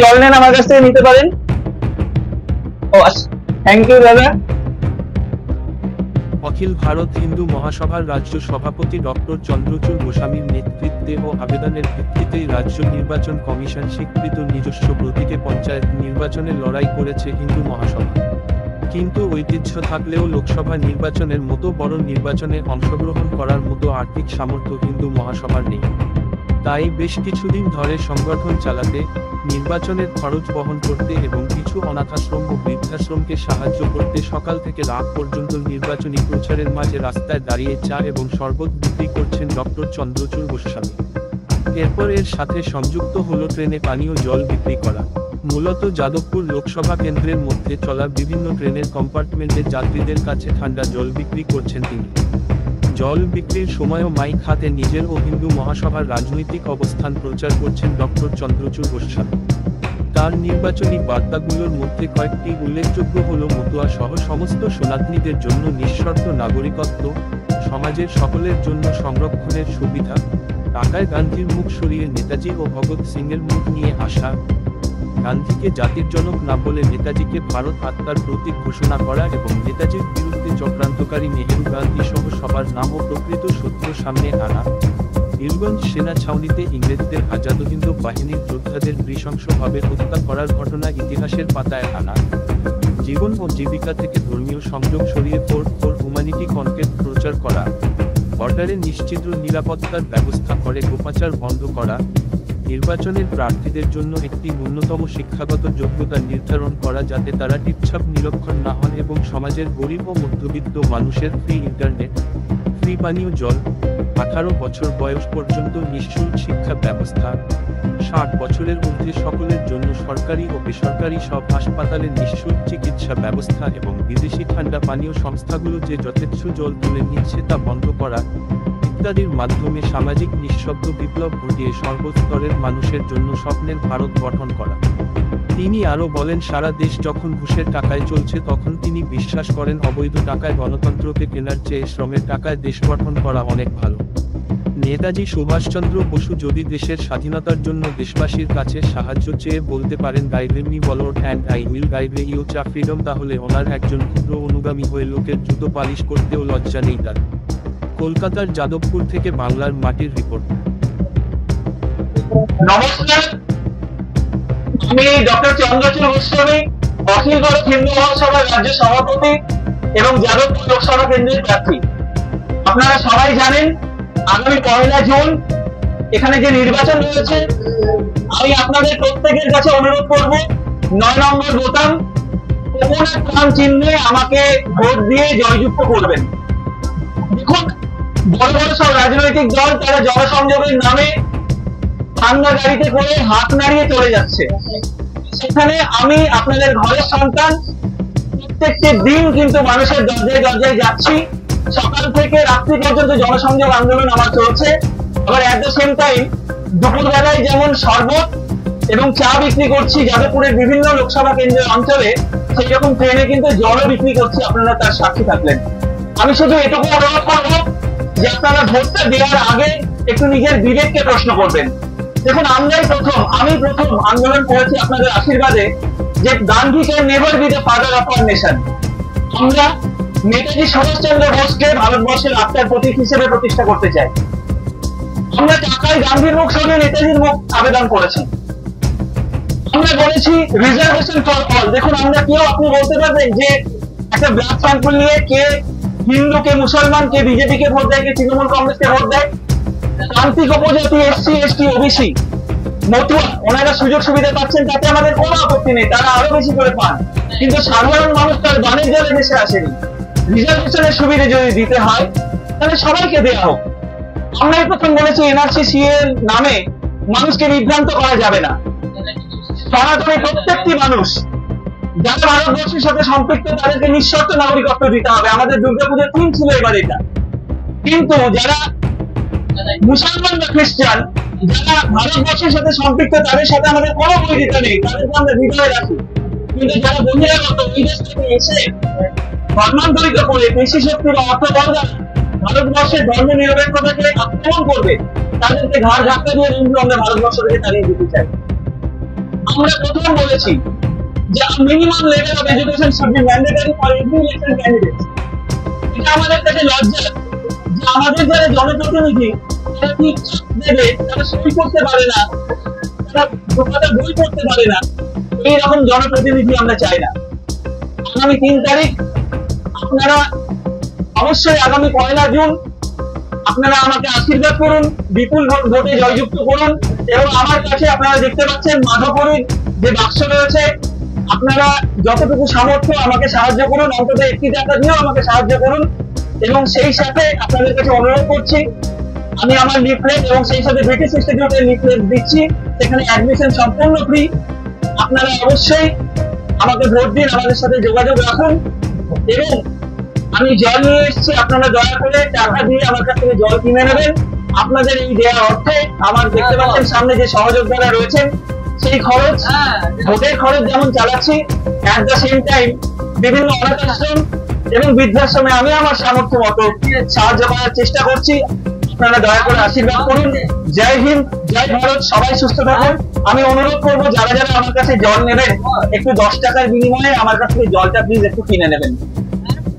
জল নেন আমার কাছ থেকে নিতে পারেন। ও থ্যাংক ইউ দাদা। অখিল ভারত হিন্দু মহাসভার রাজ্য সভাপতি ডক্টর চন্দ্রচূড় গোস্বামীর নেতৃত্বে ও আবেদনের ভিত্তিতেই রাজ্য নির্বাচন কমিশন স্বীকৃত নিজস্ব প্রতীকে পঞ্চায়েত নির্বাচনে লড়াই করেছে হিন্দু মহাসভা। কিন্তু ঐতিহ্য থাকলেও লোকসভা নির্বাচনের মতো বড় নির্বাচনে অংশগ্রহণ করার মতো আর্থিক সামর্থ্য হিন্দু মহাসভার নেই। তাই বেশ কিছুদিন ধরে সংগঠন চালাতে, নির্বাচনের খরচ বহন করতে এবং কিছু অনাথাশ্রম ও বৃদ্ধাশ্রমকে সাহায্য করতে সকাল থেকে রাত পর্যন্ত নির্বাচনী প্রচারের মাঝে রাস্তায় দাঁড়িয়ে চা এবং শরবত বিক্রি করছেন ডক্টর চন্দ্রচূড় গোস্বামী। এরপর এর সাথে সংযুক্ত হলো ট্রেনে পানীয় জল বিক্রি করা। মূলত যাদবপুর লোকসভা কেন্দ্রের মধ্যে চলা বিভিন্ন ট্রেনের কম্পার্টমেন্টে যাত্রীদের কাছে ঠান্ডা জল বিক্রি করছেন তিনি। জল বিক্রির সময়ও মাইক হাতে নিজের ও হিন্দু মহাসভার রাজনৈতিক অবস্থান প্রচার করছেন ডক্টর চন্দ্রচূড় গোস্বামী। তার নির্বাচনী বার্তাগুলোর মধ্যে কয়েকটি উল্লেখযোগ্য হল মতুয়া সহ সমস্ত সনাতনীদের জন্য নিঃশর্ত নাগরিকত্ব, সমাজের সকলের জন্য সংরক্ষণের সুবিধা, টাকায় গান্ধীর মুখ সরিয়ে নেতাজি ও ভগৎ সিংয়ের মুখ নিয়ে আসা, গান্ধীকে জাতির জনক না বলে নেতাজিকে ভারত আত্মার প্রতীক ঘোষণা করা এবং নেতাজির বিরুদ্ধে চক্রান্তকারী নেহেরু গান্ধী সহ সবার নাম ও প্রকৃত সত্য সামনে আনা, নীলগঞ্জ সেনা ছাউনিতে ইংরেজদের আজাদ হিন্দ বাহিনীর যোদ্ধাদের নৃশংসভাবে হত্যা করার ঘটনা ইতিহাসের পাতায় আনা, জীবন ও জীবিকা থেকে ধর্মীয় সংযোগ সরিয়ে ফোর হিউম্যানিটি কনসেপ্ট প্রচার করা, বর্ডারে নিশ্চিত নিরাপত্তার ব্যবস্থা করে গোপাচার বন্ধ করা, নির্বাচনের প্রার্থীদের জন্য একটি ন্যূনতম শিক্ষাগত যোগ্যতা নির্ধারণ করা যাতে তারা টিপছাপ নিরক্ষর না হন এবং সমাজের গরিব ও মধ্যবিত্ত মানুষের ফ্রি ইন্টারনেট, ফ্রি পানীয় জল, 18 বছর বয়স পর্যন্ত নিঃশুল্ক শিক্ষা ব্যবস্থা, 60 বছরের ঊর্ধ্বে সকলের জন্য সরকারি ও বেসরকারি সব হাসপাতালে নিঃশুল্ক চিকিৎসা ব্যবস্থা এবং বিদেশি ঠান্ডা পানীয় সংস্থাগুলো যে যথেচ্ছ জল তুলে নিচ্ছে তা বন্ধ করা ইত্যাদির মাধ্যমে সামাজিক নিঃশব্দ বিপ্লব ঘটিয়ে সর্বস্তরের মানুষের জন্য স্বপ্নের ভারত গঠন করা। তিনি আরও বলেন, সারা দেশ যখন ঘুষের টাকায় চলছে তখন তিনি বিশ্বাস করেন অবৈধ টাকায় গণতন্ত্রকে কেনার চেয়ে শ্রমের টাকায় দেশ গঠন করা অনেক ভালো। নেতাজি সুভাষচন্দ্র বসু যদি দেশের স্বাধীনতার জন্য দেশবাসীর কাছে সাহায্য চেয়ে বলতে পারেন গাইড মি বলড and I will guide you চা ফ্রিডম, তাহলে ওনার একজন ক্ষুদ্র অনুগামী হয়ে লোকের জুতো পালিশ করতেও লজ্জা নেই তার। কলকাতার যাদবপুর থেকে বাংলার মাটির রিপোর্ট। নমস্কার, আমি ডক্টর চন্দ্রচূড় গোস্বামী, অখিল ভারত হিন্দু মহাসভার রাজ্য সভাপতি এবং যাদবপুর লোকসভা কেন্দ্রের প্রার্থী। আপনারা সবাই জানেন আগামী 1 জুন এখানে যে নির্বাচন রয়েছে, আমি আপনাদের প্রত্যেকের কাছে অনুরোধ করব 9 নম্বর বোতাম কোন চিহ্নে আমাকে ভোট দিয়ে জয়যুক্ত করবেন। দেখুন, বড় বড় সব রাজনৈতিক দল তারা জনসংযোগের নামে ঠান্ডা গাড়িতে করে হাত নাড়িয়ে চলে যাচ্ছে, সেখানে আমি আপনাদের ঘরের সন্তান প্রত্যেকটি দিন কিন্তু মানুষের দরজায় দরজায় যাচ্ছি। সকাল থেকে রাত্রি পর্যন্ত জনসংযোগ আন্দোলন আমার চলছে। আবার এট দ্য সেম টাইম দুপুর বেলায় যেমন শরবত এবং চা বিক্রি করছি যাদবপুরের বিভিন্ন লোকসভা কেন্দ্রের অঞ্চলে, সেই রকম ট্রেনে কিন্তু জলও বিক্রি করছি, আপনারা তার সাক্ষী থাকলেন। আমি শুধু এটুকু অনুরোধ করবো যে আপনারা ভোটটা দেওয়ার আগে একটু নিজের বিবেককে প্রশ্ন করবেন। দেখুন, আমি প্রথম আন্দোলন করেছি আপনাদের আশীর্বাদে যে Gandhi can never be the father of our nation. আমরা নেতাজি সুভাষচন্দ্র বোসকে ভারতবর্ষের আত্মার প্রতীক হিসেবে প্রতিষ্ঠা করতে চাই। আমরা টাকায় গান্ধীর মুখ সরিয়ে নেতাজির মুখ আবেদন করেছি। আমরা বলেছি রিজার্ভেশন ফর অল। দেখুন, আমরা কেউ আপনি বলতে পারবেন যে একটা ব্লাড স্যাম্পল নিয়ে কে হিন্দু, কে মুসলমান, কে বিজেপি কে ভোট দেয়, কে তৃণমূল কংগ্রেসকে ভোট দেয়। প্রান্তিক উপজাতি, এসসি, এসটি, ওবিসি, মতুয়া, ওনারা সুযোগ সুবিধা পাচ্ছেন, তাতে আমাদের কোনো আপত্তি নেই, তারা আরো বেশি করে পান। কিন্তু সাধারণ মানুষ তার বানের জলে দেশে আসেনি। রিজার্ভেশনের সুবিধা যদি দিতে হয় তাহলে সবাইকে দেওয়া হোক। আমরাই প্রথম বলেছি এনআরসি এর নামে মানুষকে বিভ্রান্ত করা যাবে না। সনাতনী প্রত্যেকটি মানুষ যারা ভারতবর্ষের সাথে সম্পৃক্ত তাদেরকে নিঃশর্ত নাগরিকত্ব দিতে হবে। আমাদের দুর্গাপূজার থিম ছিল এবার এটা। কিন্তু যারা মুসলমান বা খ্রিস্টান, যারা ভারতবর্ষের সাথে সম্পৃক্ত, তাদের সাথে আমাদের কোনো বৈরিতা নেই, তাদেরকে আমরা হৃদয়ে রাখি। কিন্তু যারা বহিরাগত ওই দেশ থেকে এসে ধর্মান্তরিত করে পেশি শক্তির অর্থ বলদান ভারতবর্ষের ধর্ম নিরপেক্ষতাকে আক্রমণ করবে, তাদেরকে ঘাড় ধাক্কা দিয়ে কিন্তু আমরা ভারতবর্ষ থেকে তাড়িয়ে দিতে চাই। আমরা প্রথম বলেছি যে minimum level of education should be mandatory for every election candidate. এটা আমাদের কাছে লজ্জা যে আমাদের যারা জনপ্রতিনিধি তারা কি দেবে, তারা সই করতে পারে না, তারা বই করতে পারে না, এইরকম জনপ্রতিনিধি আমরা চাই না। আগামী 3 তারিখ আপনারা অবশ্যই আগামী 1 জুন আপনারা আমাকে আশীর্বাদ করুন, বিপুল ভোটে জয়যুক্ত করুন। এবং আমার কাছে আপনারা দেখতে পাচ্ছেন মাধবপুরের যে বাক্স রয়েছে, আপনারা যতটুকু সামর্থ্য আমাকে সাহায্য করুন, অন্তত 1টি টাকা দিয়েও আমাকে সাহায্য করুন। এবং সেই সাথে আপনাদের কাছে অনুরোধ করছি, আমি আমার লিফলেট এবং সেই সাথে ব্রিটিশ ইনস্টিটিউটের লিফলেট দিচ্ছি, সেখানে অ্যাডমিশন সম্পূর্ণ ফ্রি। আপনারা অবশ্যই আমাকে ভোট দিন, আমাদের সাথে যোগাযোগ রাখুন। এবং আমি জল নিয়ে এসেছি, আপনারা দয়া করে টাকা দিয়ে আমার কাছ থেকে জল কিনে নেবেন। আপনাদের এই দেওয়া অর্থে আমার দেখতে পাচ্ছেন সামনে যে সহযোদ্ধারা রয়েছেন, সেই খরচ ভোটের খরচ যেমন চালাচ্ছি, অ্যাট দ্য সেম টাইম বিভিন্ন অনাথ আশ্রম এবং বৃদ্ধাশ্রমে আমি আমার সামর্থ্য মতো সাহায্য করার চেষ্টা করছি। আপনারা দয়া করে আশীর্বাদ করুন। জয় হিন্দ, জয় ভারত, সবাই সুস্থ থাকুন। আমি অনুরোধ করবো যারা যারা আমার কাছে জল নেবেন, একটু 10 টাকার বিনিময়ে আমার কাছ থেকে জলটা প্লিজ একটু কিনে নেবেন।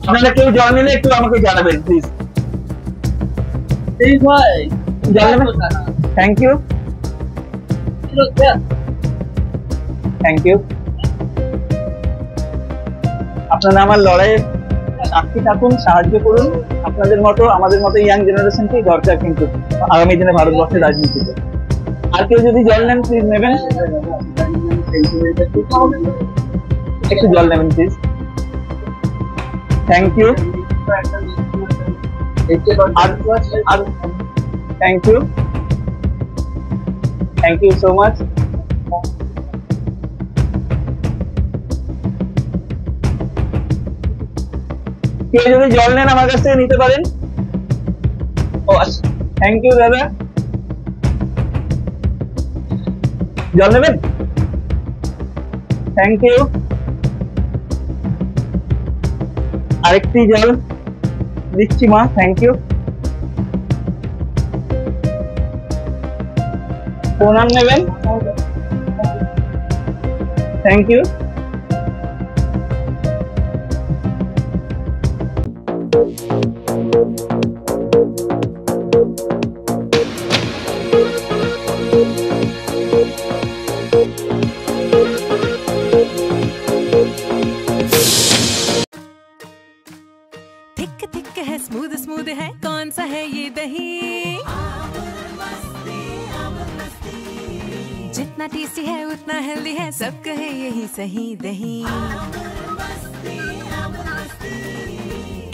আপনারা কেউ জল নিলে একটু আমাকে জানাবেন please. Thank you, thank you. আপনারা আমার লড়াইয়ে সাক্ষী থাকুন, সাহায্য করুন। আপনাদের মতো আমাদের মতো ইয়াং জেনারেশনকেই দরকার কিন্তু আগামী দিনে ভারতবর্ষের রাজনীতিতে। আর কেউ যদি জল নেন প্লিজ নেবেন, একটু জল নেবেন please. Thank you, thank you, thank you so much. কেউ যদি জল নেন আমার কাছ থেকে নিতে পারেন। ও আচ্ছা, থ্যাংক ইউ দাদা। জল নেবেন? Thank you. আরেকটি জল দিচ্ছি মা, থ্যাংক ইউ। প্রণাম নেবেন? Thank you. थिक थिक है, स्मूद स्मूद है, कौन सा है ये दही? जितना टेस्टी है उतना हेल्दी है, सब कहे यही सही दही।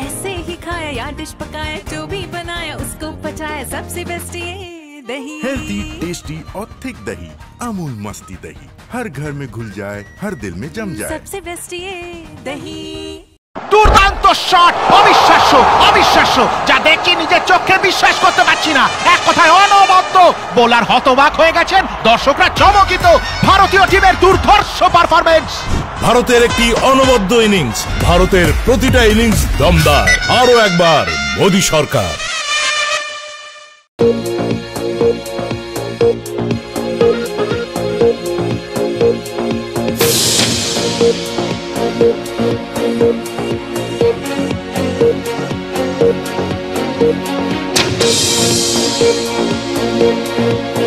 ऐसे ही खाया या डिश पकाया, जो भी बनाया उसको पचाया, सबसे बेस्ट ये दही। हेल्दी, टेस्टी और थिक दही, अमूल मस्ती दही, हर घर में घुल जाए, हर दिल में जम जाए। सबसे बेस्ट ये दही। দুর্দান্ত শট, অবিশ্বাস্য অবিশ্বাস্য, যা দেখি নিজের চোখে বিশ্বাস করতে পারছি না। এক কথায় অনবদ্য। বোলার হতবাক হয়ে গেছেন, দর্শকরা চমকিত। ভারতীয় টিমের দুর্ধর্ষ পারফরমেন্স। ভারতের একটি অনবদ্য ইনিংস, ভারতের প্রতিটা ইনিংস দমদার। আরো একবার মোদী সরকার।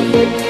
Thank you.